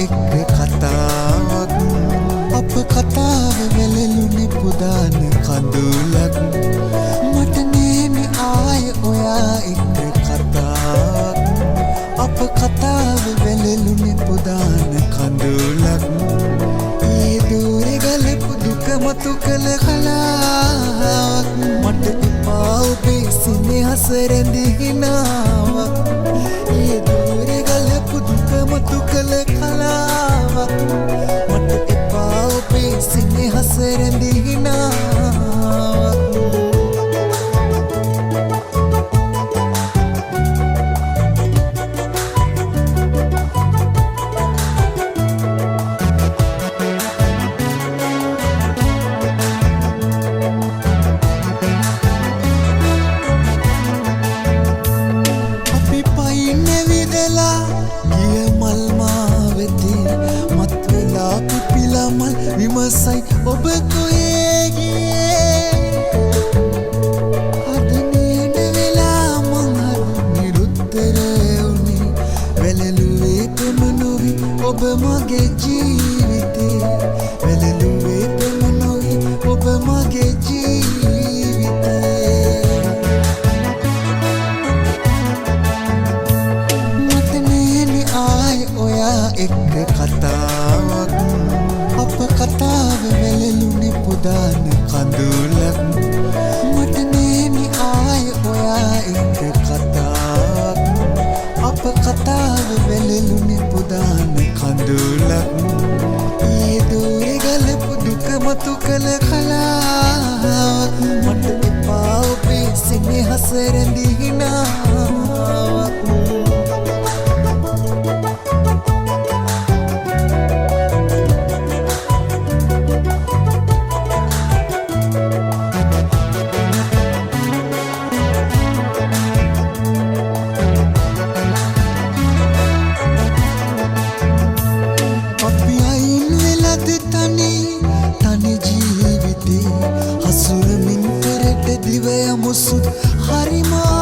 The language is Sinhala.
එක්ක කතාවක් අප කතාව වැළලුනේ පුදාන කඳුලක් මට නේමි ආය ඔයා එක්ක කතාවක් අප කතාව වැළලුනේ පුදාන කඳුලක් ඒ දూరే ගලපු දුක මතු කළ කලාවක් මට එපා ඔබේ සිනහස රැඳි හිනාවක් ඒ දూరే ගලපු දුක මතු කළ කලාවක් මට එපා ඔබේ සිනහස රැඳි හිනාවක් විමසයි ඔබ කොහේ ගියේ අද නිහඬ වෙලා මං හද නිරුත්තර වුණේ වැළලුවේ තෙම නොවි ඔබ මගේ ජීවිතේ වැළලුවේ තෙම නොවි ඔබ මගේ ජීවිතේ මට නේනි ආය ඔයා එක්ක කතාවක් අප කතාව වැළලුනේ පුදාන කඳුලක් මට නේමි ආය ඔයා එක්ක කතාවක් අප කතාව වැළලුනේ පුදාන කඳුලක් ඒ දూరే ගලපු දුක මතු කළ කලාවක් මට එපා ඔබේ සිනහස රැඳි හිනාවක් හසුරමින් පෙරට දිවය මුසුත් හරිමා